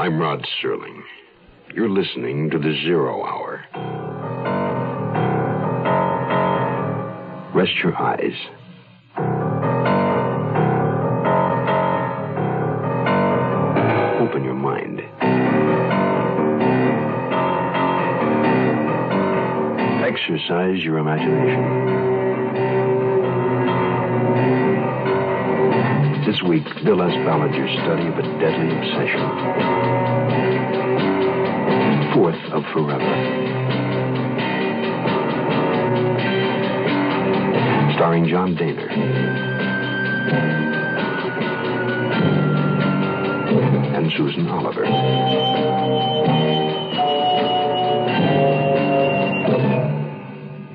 I'm Rod Serling. You're listening to the 0 Hour. Rest your eyes. Open your mind. Exercise your imagination. This week, Bill S. Ballinger's study of a deadly obsession. Fourth of Forever. Starring John Dehner. And Susan Oliver.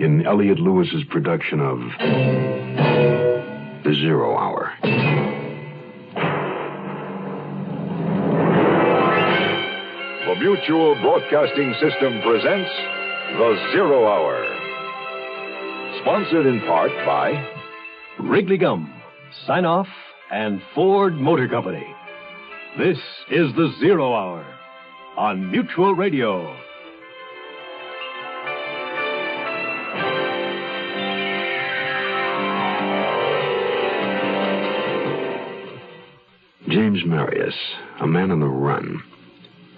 In Elliot Lewis's production of The 0 Hour. The Mutual Broadcasting System presents The 0 Hour. Sponsored in part by Wrigley Gum, Sign-Off, and Ford Motor Company. This is The 0 Hour on Mutual Radio. James Maharis, a man on the run,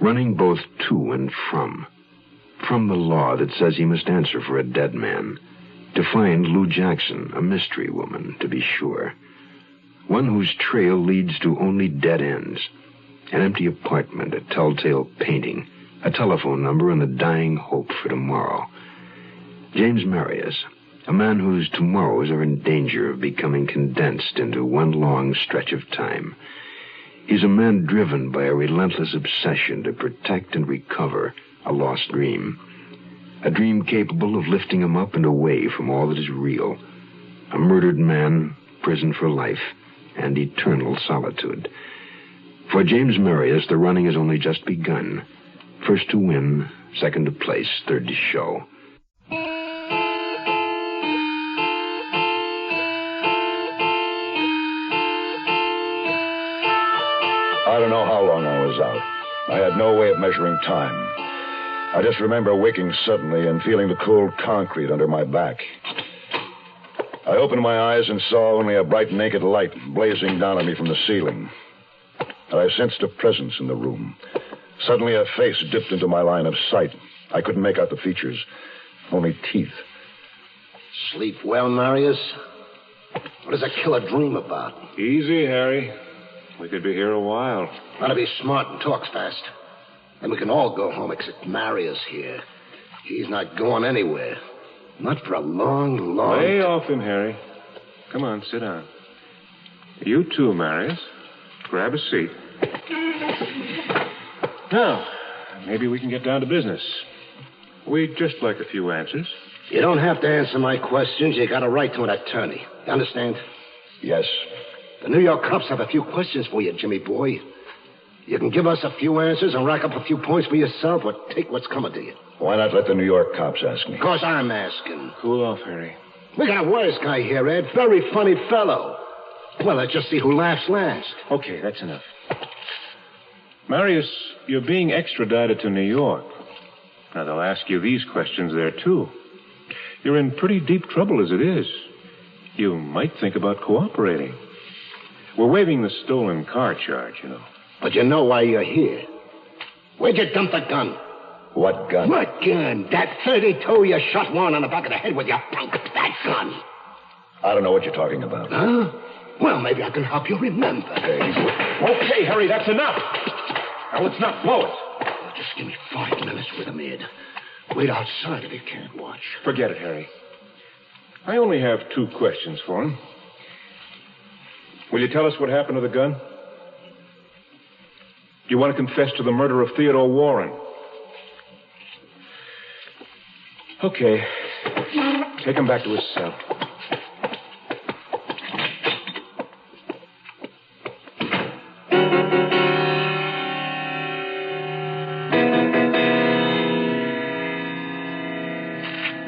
running both to and from the law that says he must answer for a dead man, to find Lou Jackson, a mystery woman, to be sure, one whose trail leads to only dead ends, an empty apartment, a telltale painting, a telephone number, and the dying hope for tomorrow. James Maharis, a man whose tomorrows are in danger of becoming condensed into one long stretch of time. He's a man driven by a relentless obsession to protect and recover a lost dream. A dream capable of lifting him up and away from all that is real. A murdered man, prison for life, and eternal solitude. For James Maharis, the running has only just begun. First to win, second to place, third to show. I don't know how long I was out. I had no way of measuring time. I just remember waking suddenly and feeling the cold concrete under my back. I opened my eyes and saw only a bright naked light blazing down on me from the ceiling. And I sensed a presence in the room. Suddenly a face dipped into my line of sight. I couldn't make out the features, only teeth. Sleep well, Marius? What does a killer dream about? Easy, Harry. We could be here a while. Gotta be smart and talk fast. Then we can all go home except Marius here. He's not going anywhere. Not for a long, long... Lay off him, Harry. Come on, sit down. You too, Marius. Grab a seat. Now, maybe we can get down to business. We'd just like a few answers. You don't have to answer my questions. You got a right to an attorney. You understand? Yes. The New York cops have a few questions for you, Jimmy boy. You can give us a few answers and rack up a few points for yourself or take what's coming to you. Why not let the New York cops ask me? Because I'm asking. Cool off, Harry. We got a wise guy here, Ed. Very funny fellow. Well, let's just see who laughs last. Okay, that's enough. Marius, you're being extradited to New York. Now, they'll ask you these questions there, too. You're in pretty deep trouble as it is. You might think about cooperating. We're waiving the stolen car charge, you know. But you know why you're here. Where'd you dump the gun? What gun? What gun? That 32 you shot Warren on the back of the head with your punk. That gun. I don't know what you're talking about. Huh? Well, maybe I can help you remember. Hey. Okay, Harry, that's enough. Now, let's not blow it. Just give me 5 minutes with him, Ed. Wait outside if you can't watch. Forget it, Harry. I only have 2 questions for him. Will you tell us what happened to the gun? Do you want to confess to the murder of Theodore Warren? Okay. Take him back to his cell.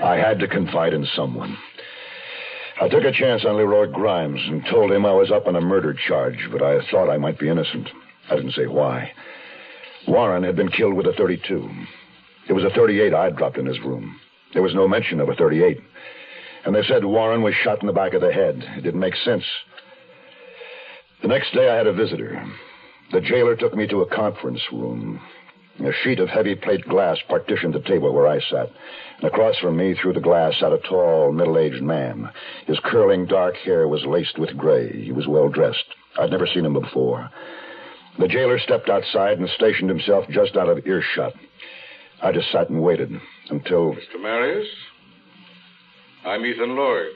I had to confide in someone. I took a chance on Leroy Grimes and told him I was up on a murder charge, but I thought I might be innocent. I didn't say why. Warren had been killed with a .32. It was a .38 I'd dropped in his room. There was no mention of a .38. And they said Warren was shot in the back of the head. It didn't make sense. The next day I had a visitor. The jailer took me to a conference room. A sheet of heavy plate glass partitioned the table where I sat. And across from me, through the glass, sat a tall, middle-aged man. His curling dark hair was laced with gray. He was well-dressed. I'd never seen him before. The jailer stepped outside and stationed himself just out of earshot. I just sat and waited until... Mr. Maharis, I'm Ethan Lloyd.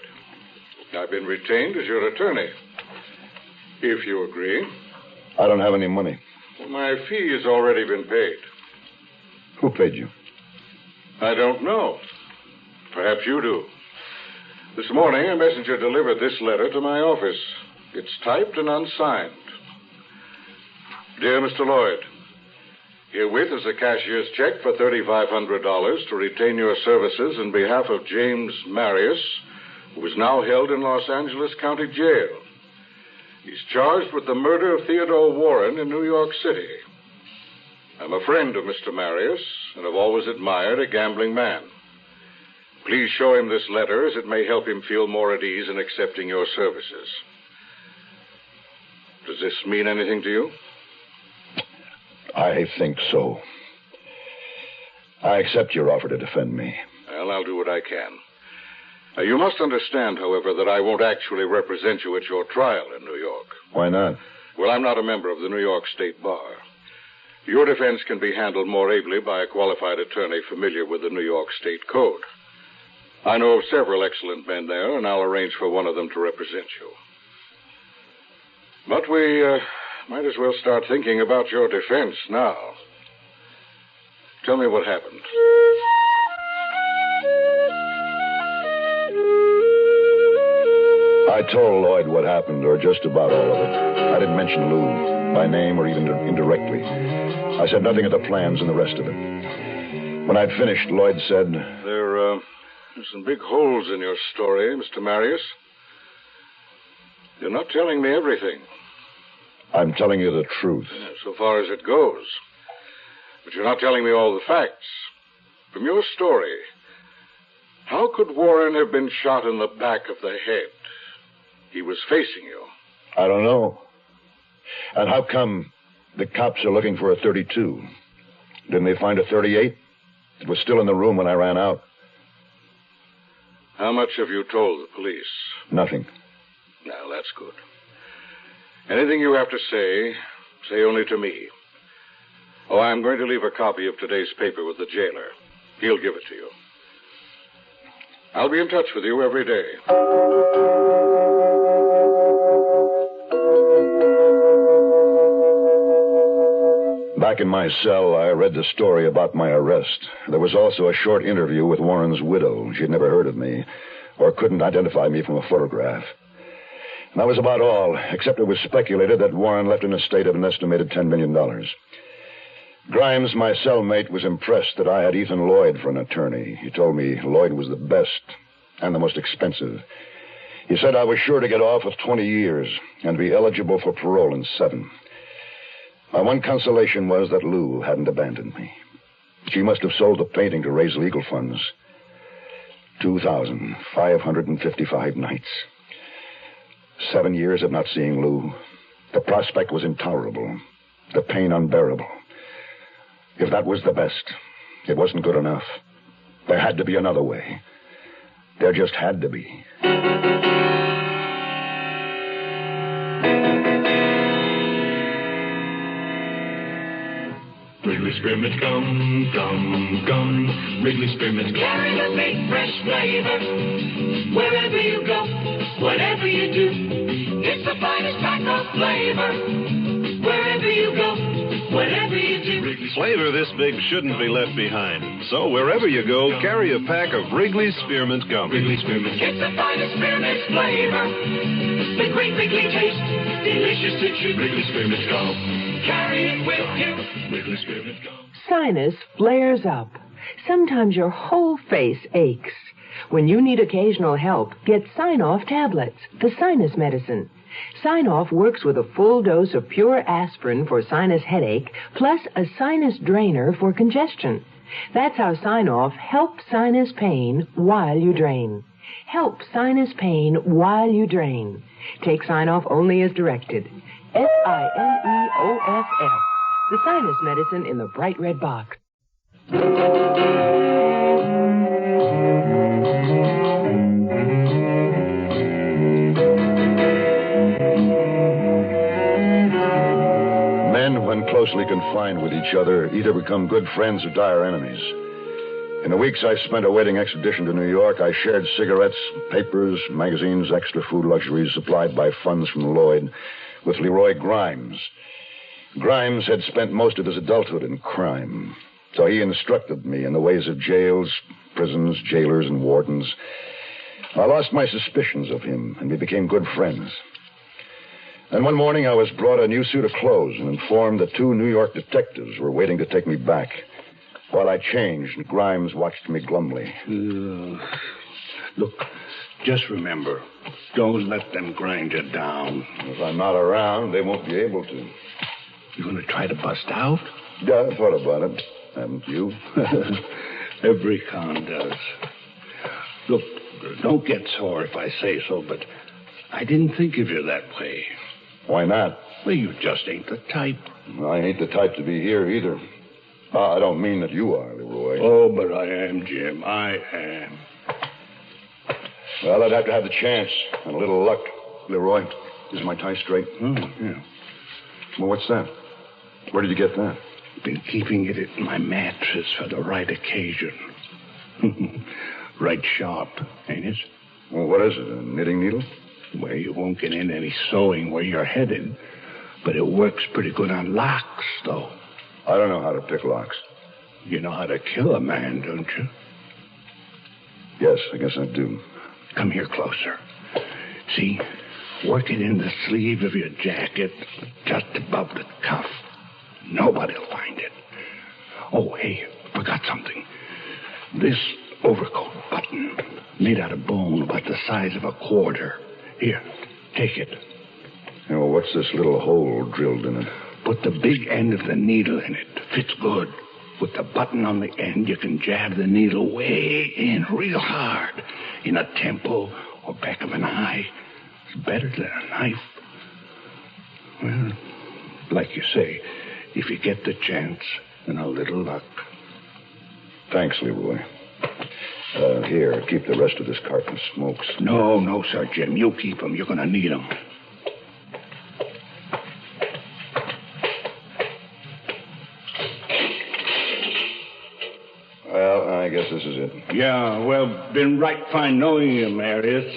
I've been retained as your attorney. If you agree. I don't have any money. Well, my fee has already been paid. Who paid you? I don't know. Perhaps you do. This morning, a messenger delivered this letter to my office. It's typed and unsigned. Dear Mr. Lloyd, herewith is a cashier's check for $3,500 to retain your services in behalf of James Maharis, who is now held in Los Angeles County Jail. He's charged with the murder of Theodore Warren in New York City. I'm a friend of Mr. Maharis and have always admired a gambling man. Please show him this letter, as it may help him feel more at ease in accepting your services. Does this mean anything to you? I think so. I accept your offer to defend me. Well, I'll do what I can. You must understand, however, that I won't actually represent you at your trial in New York. Why not? Well, I'm not a member of the New York State Bar. Your defense can be handled more ably by a qualified attorney familiar with the New York State Code. I know of several excellent men there, and I'll arrange for one of them to represent you. But we might as well start thinking about your defense now. Tell me what happened. I told Lloyd what happened, or just about all of it. I didn't mention Lou, by name or even indirectly. I said nothing of the plans and the rest of it. When I'd finished, Lloyd said... There's some big holes in your story, Mr. Maharis. You're not telling me everything. I'm telling you the truth. So far as it goes. But you're not telling me all the facts. From your story, how could Warren have been shot in the back of the head? He was facing you. I don't know. And how come the cops are looking for a .32? Didn't they find a .38? It was still in the room when I ran out. How much have you told the police? Nothing. Now, that's good. Anything you have to say only to me. Oh, I'm going to leave a copy of today's paper with the jailer. He'll give it to you. I'll be in touch with you every day. Back in my cell, I read the story about my arrest. There was also a short interview with Warren's widow. She'd never heard of me, or couldn't identify me from a photograph. And that was about all, except it was speculated that Warren left an estate of an estimated $10 million. Grimes, my cellmate, was impressed that I had Ethan Lloyd for an attorney. He told me Lloyd was the best and the most expensive. He said I was sure to get off with 20 years and be eligible for parole in 7. My one consolation was that Lou hadn't abandoned me. She must have sold the painting to raise legal funds. 2,555 nights. 7 years of not seeing Lou. The prospect was intolerable. The pain unbearable. If that was the best, it wasn't good enough. There had to be another way. There just had to be. Wrigley Spearmint gum, gum, gum. Wrigley Spearmint gum. Carry the big fresh flavor wherever you go, whatever you do. It's the finest pack of flavor wherever you go, whatever you do. Flavor this big shouldn't be left behind. So wherever you go, carry a pack of Wrigley Spearmint gum. Wrigley Spearmint. It's the finest spearmint flavor. The great Wrigley taste, delicious to chew. Wrigley Spearmint gum. Carry it with you. Wrigley Spearmint gum. Sinus flares up. Sometimes your whole face aches. When you need occasional help, get Sign-Off tablets, the sinus medicine. Sign-Off works with a full dose of pure aspirin for sinus headache, plus a sinus drainer for congestion. That's how Sign-Off helps sinus pain while you drain. Help sinus pain while you drain. Take Sign-Off only as directed. Signeoff. The sinus medicine in the bright red box. Men, when closely confined with each other, either become good friends or dire enemies. In the weeks I spent awaiting extradition to New York, I shared cigarettes, papers, magazines, extra food luxuries supplied by funds from Lloyd with Leroy Grimes. Grimes had spent most of his adulthood in crime, so he instructed me in the ways of jails, prisons, jailers, and wardens. I lost my suspicions of him, and we became good friends. And one morning I was brought a new suit of clothes and informed that 2 New York detectives were waiting to take me back. While I changed, Grimes watched me glumly. Look, just remember, don't let them grind you down. If I'm not around, they won't be able to. You going to try to bust out? Yeah, I thought about it. Haven't you? Every con does. Look, don't get sore if I say so, but I didn't think of you that way. Why not? Well, you just ain't the type. I ain't the type to be here either. I don't mean that you are, Leroy. Oh, but I am, Jim. I am. Well, I'd have to have the chance and a little luck. Leroy, is my tie straight? Yeah. Well, what's that? Where did you get that? Been keeping it in my mattress for the right occasion. Right sharp, ain't it? Well, what is it, a knitting needle? Well, you won't get in any sewing where you're headed, but it works pretty good on locks, though. I don't know how to pick locks. You know how to kill a man, don't you? Yes, I guess I do. Come here closer. See? Work it in the sleeve of your jacket, just above the cuff. Nobody'll find it. Oh, hey, forgot something. This overcoat button, made out of bone about the size of a quarter. Here, take it. Well, what's this little hole drilled in it? Put the big end of the needle in it. Fits good. With the button on the end, you can jab the needle way in real hard. In a temple or back of an eye. It's better than a knife. Well, like you say, if you get the chance and a little luck. Thanks, Leroy. Here, keep the rest of this carton of smokes. No, sir, Jim. You keep them. You're going to need them. Well, I guess this is it. Yeah, well, been right fine knowing you, Maharis.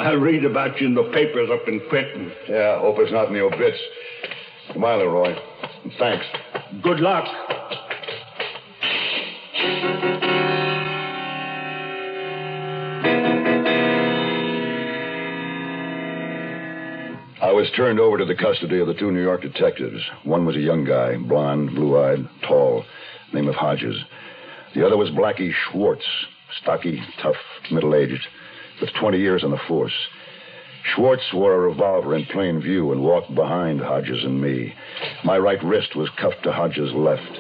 I'll read about you in the papers up in Quentin. Yeah, hope it's not in the obits. Goodbye, Leroy. And thanks. Good luck. I was turned over to the custody of the 2 New York detectives. One was a young guy, blond, blue-eyed, tall, name of Hodges. The other was Blackie Schwartz, stocky, tough, middle-aged, with 20 years on the force. Schwartz wore a revolver in plain view and walked behind Hodges and me. My right wrist was cuffed to Hodges' left.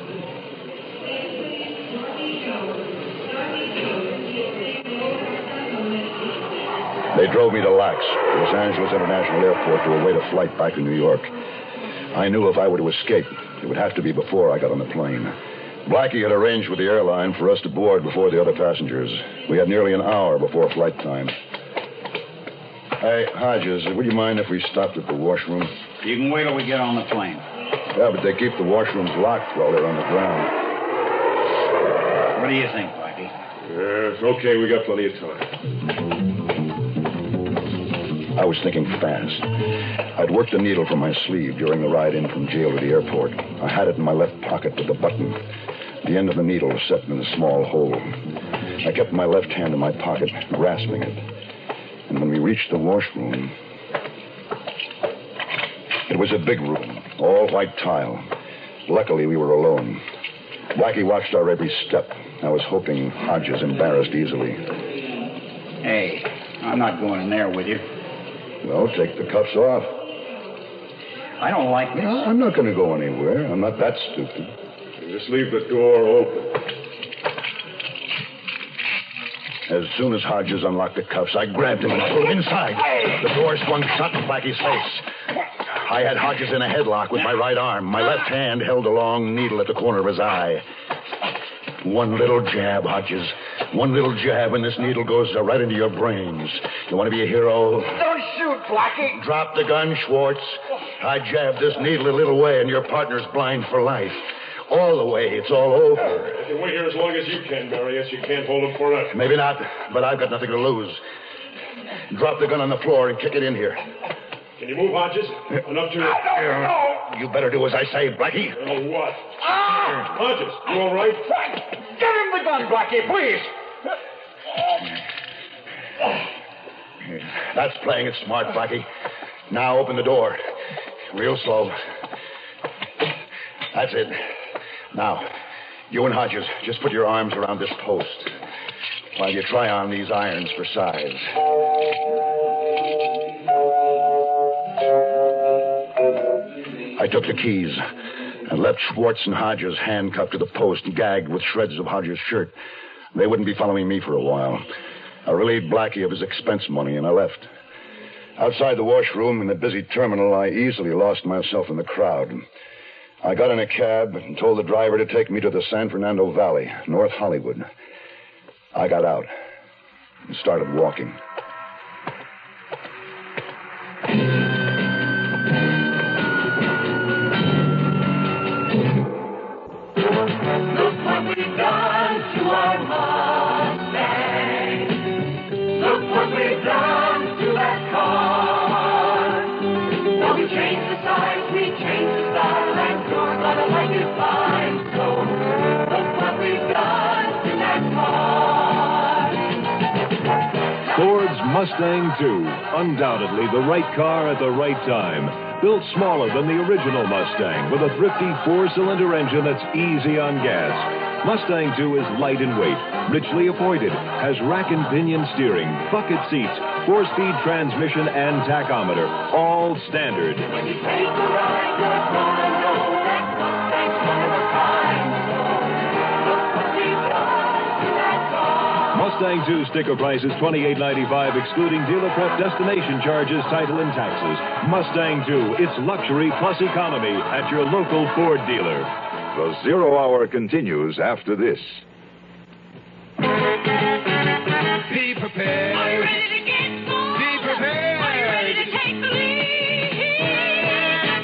They drove me to LAX, Los Angeles International Airport, to await a flight back to New York. I knew if I were to escape, it would have to be before I got on the plane. Blackie had arranged with the airline for us to board before the other passengers. We had nearly an hour before flight time. Hey, Hodges, would you mind if we stopped at the washroom? You can wait till we get on the plane. Yeah, but they keep the washrooms locked while they're on the ground. What do you think, Blackie? It's okay. We got plenty of time. I was thinking fast. I'd worked a needle from my sleeve during the ride in from jail to the airport. I had it in my left pocket with the button. The end of the needle was set in a small hole. I kept my left hand in my pocket, grasping it. And when we reached the washroom, it was a big room, all white tile. Luckily, we were alone. Blackie watched our every step. I was hoping Hodges embarrassed easily. Hey, I'm not going in there with you. Well, take the cuffs off. I don't like this. No, I'm not going to go anywhere. I'm not that stupid. Just leave the door open. As soon as Hodges unlocked the cuffs, I grabbed him and pulled him inside. The door swung shut in Blackie's face. I had Hodges in a headlock with my right arm. My left hand held a long needle at the corner of his eye. One little jab, Hodges. One little jab, and this needle goes right into your brains. You want to be a hero? Don't shoot, Blackie. Drop the gun, Schwartz. I jabbed this needle a little way, and your partner's blind for life. All the way. It's all over. You can wait here as long as you can, Marius. You can't hold him forever. Maybe not, but I've got nothing to lose. Drop the gun on the floor and kick it in here. Can you move, Hodges? Enough to... I don't know. You better do as I say, Blackie. Oh, what? Ah! Hodges, you all right? Give him the gun, Blackie, please. That's playing it smart, Blackie. Now open the door. Real slow. That's it. Now, you and Hodges, just put your arms around this post while you try on these irons for size. I took the keys and left Schwartz and Hodges handcuffed to the post, gagged with shreds of Hodges' shirt. They wouldn't be following me for a while. I relieved Blackie of his expense money, and I left. Outside the washroom in the busy terminal, I easily lost myself in the crowd. I got in a cab and told the driver to take me to the San Fernando Valley, North Hollywood. I got out and started walking. Look what we've done to our Mustang. Look what we've done to that car. Well, we changed the size, we changed the style, and you're gonna like it fine. So, look what we've done to that car. Ford's Mustang II, undoubtedly the right car at the right time. Built smaller than the original Mustang with a thrifty four-cylinder engine that's easy on gas. Mustang II is light in weight, richly appointed, has rack and pinion steering, bucket seats, 4-speed transmission, and tachometer, all standard. When you take a ride, you're gonna know that Mustang's one of a kind. So, look what we've done to that car. Mustang II sticker price is $28.95, excluding dealer prep, destination charges, title, and taxes. Mustang II, it's luxury plus economy at your local Ford dealer. The Zero Hour continues after this. Be prepared. Are you ready to get going? Be prepared. Are you ready to take the lead?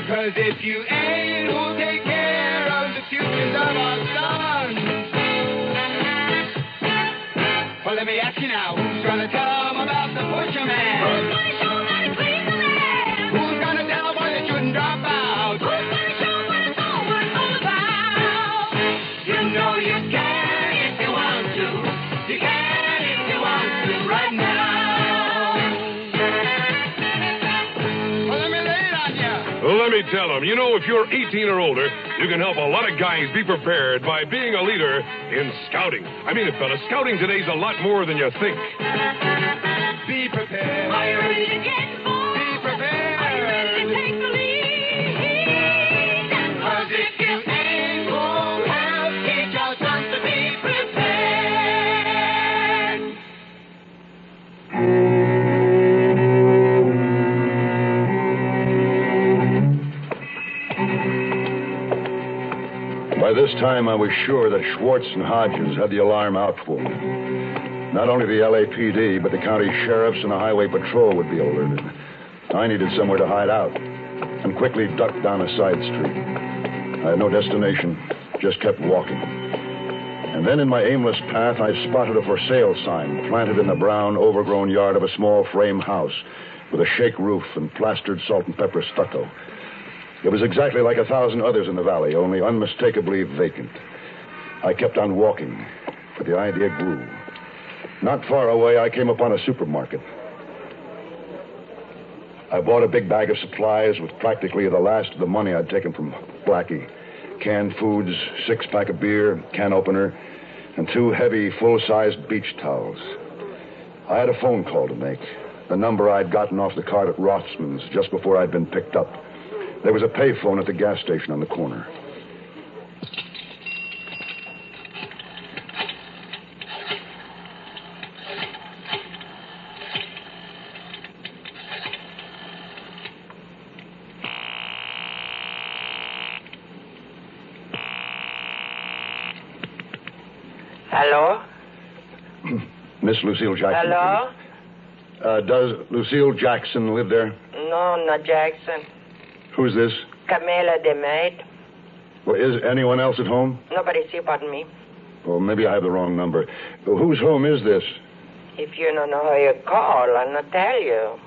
'Cause if you ain't, who'll take care of the futures of our sons? Well, let me ask you now, who's gonna tell them about the butcher man? Who's gonna show them how to clean the land? Who's gonna tell them why they shouldn't drop out? Who's gonna show them what it's all about? You know you can if you want to. You can if you want to right now. Well, let me lay it on you. Well, let me tell them, if you're 18 or older, you can help a lot of guys be prepared by being a leader in scouting. I mean it, fella, scouting today's a lot more than you think. Be prepared. Are you ready to get involved? Be prepared. Are you ready to take the lead? 'Cause if you ain't, who'll help teach our sons to be prepared? By this time, I was sure that Schwartz and Hodges had the alarm out for me. Not only the LAPD, but the county sheriffs and the highway patrol would be alerted. I needed somewhere to hide out and quickly ducked down a side street. I had no destination, just kept walking. And then in my aimless path, I spotted a for sale sign planted in the brown, overgrown yard of a small frame house with a shake roof and plastered salt and pepper stucco. It was exactly like 1,000 others in the valley, only unmistakably vacant. I kept on walking, but the idea grew. Not far away, I came upon a supermarket. I bought a big bag of supplies with practically the last of the money I'd taken from Blackie. Canned foods, 6-pack of beer, can opener, and 2 heavy, full-sized beach towels. I had a phone call to make. The number I'd gotten off the card at Rothman's just before I'd been picked up. There was a payphone at the gas station on the corner. Hello? Miss Lucille Jackson. Hello? Does Lucille Jackson live there? No, not Jackson. Who's this? Camilla, the maid. Well, is anyone else at home? Nobody see but me. Well, maybe I have the wrong number. Whose home is this? If you don't know how you call, I'll not tell you.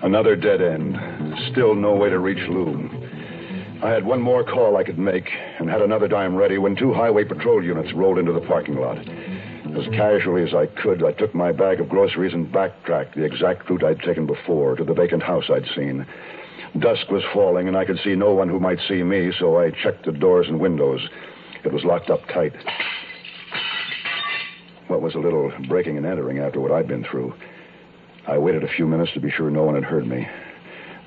Another dead end. Still no way to reach Lou. I had one more call I could make and had another dime ready when 2 highway patrol units rolled into the parking lot. As casually as I could, I took my bag of groceries and backtracked the exact route I'd taken before to the vacant house I'd seen. Dusk was falling, and I could see no one who might see me, so I checked the doors and windows. It was locked up tight. What was a little breaking and entering after what I'd been through. I waited a few minutes to be sure no one had heard me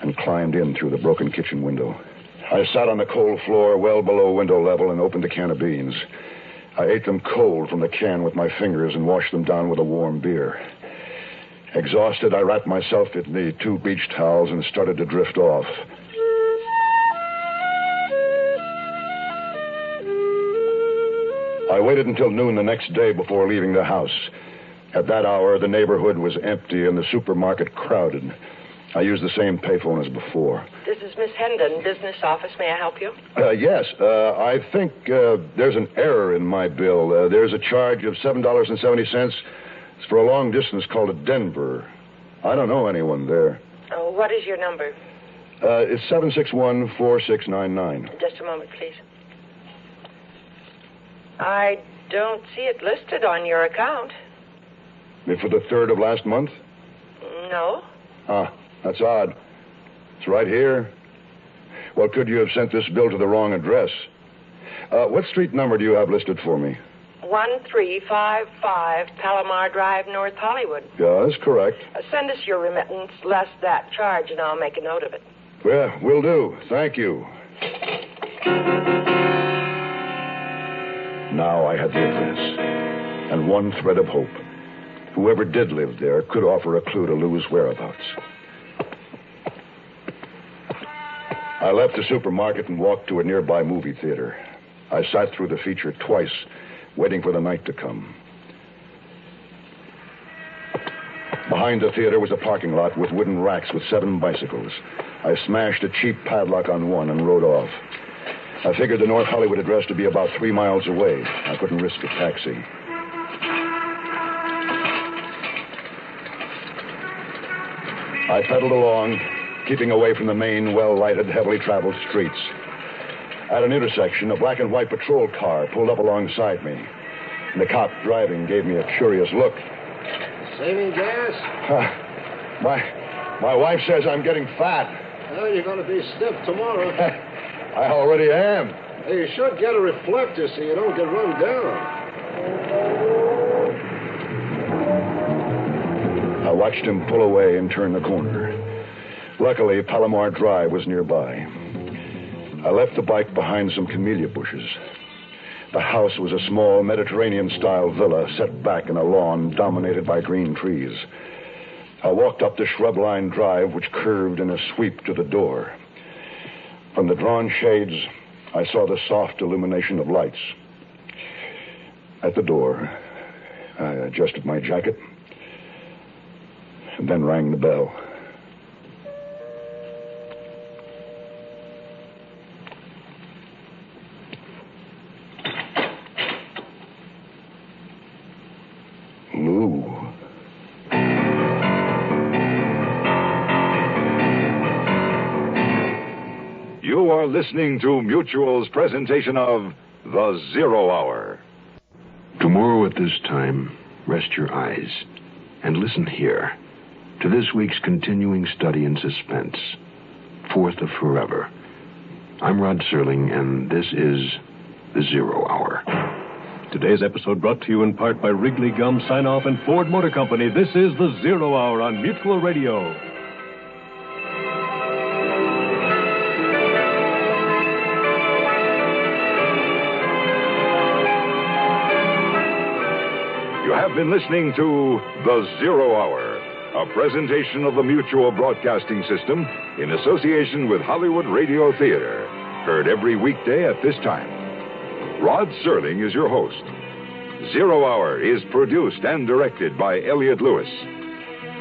and climbed in through the broken kitchen window. I sat on the cold floor well below window level and opened a can of beans. I ate them cold from the can with my fingers and washed them down with a warm beer. Exhausted, I wrapped myself in the 2 beach towels and started to drift off. I waited until noon the next day before leaving the house. At that hour, the neighborhood was empty and the supermarket crowded. I used the same payphone as before. This is Miss Hendon, business office. May I help you? Yes. I think there's an error in my bill. There's a charge of $7.70. It's for a long distance call to Denver. I don't know anyone there. Oh, what is your number? It's 761-4699. Just a moment, please. I don't see it listed on your account. For the 3rd of last month? No. That's odd. It's right here. Well, could you have sent this bill to the wrong address? What street number do you have listed for me? 1355 Palomar Drive, North Hollywood. Yeah, that's correct. Send us your remittance less that charge, and I'll make a note of it. Well, will do. Thank you. Now I had the address and one thread of hope. Whoever did live there could offer a clue to Lou's whereabouts. I left the supermarket and walked to a nearby movie theater. I sat through the feature twice, waiting for the night to come. Behind the theater was a parking lot with wooden racks with 7 bicycles. I smashed a cheap padlock on one and rode off. I figured the North Hollywood address to be about 3 miles away. I couldn't risk a taxi. I pedaled along, keeping away from the main, well-lighted, heavily traveled streets. At an intersection, a black and white patrol car pulled up alongside me. And the cop driving gave me a curious look. Saving gas? My wife says I'm getting fat. Well, you're going to be stiff tomorrow. I already am. Hey, you should get a reflector so you don't get run down. I watched him pull away and turn the corner. Luckily, Palomar Drive was nearby. I left the bike behind some camellia bushes. The house was a small Mediterranean-style villa set back in a lawn dominated by green trees. I walked up the shrub-lined drive, which curved in a sweep to the door. From the drawn shades, I saw the soft illumination of lights. At the door, I adjusted my jacket and then rang the bell. Lou. You are listening to Mutual's presentation of The Zero Hour. Tomorrow at this time, rest your eyes and listen here to this week's continuing study in suspense, 4th of Forever. I'm Rod Serling, and this is The Zero Hour. Today's episode brought to you in part by Wrigley Gum Sign-Off and Ford Motor Company. This is the Zero Hour on Mutual Radio. You have been listening to The Zero Hour, a presentation of the Mutual Broadcasting System in association with Hollywood Radio Theater. Heard every weekday at this time. Rod Serling is your host. Zero Hour is produced and directed by Elliott Lewis.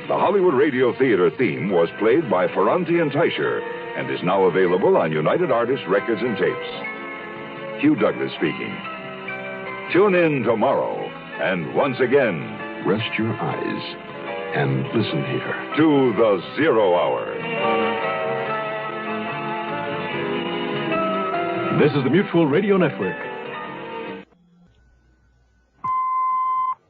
The Hollywood Radio Theater theme was played by Ferranti and Teicher and is now available on United Artists Records and Tapes. Hugh Douglas speaking. Tune in tomorrow, and once again, rest your eyes and listen here to The Zero Hour. This is the Mutual Radio Network.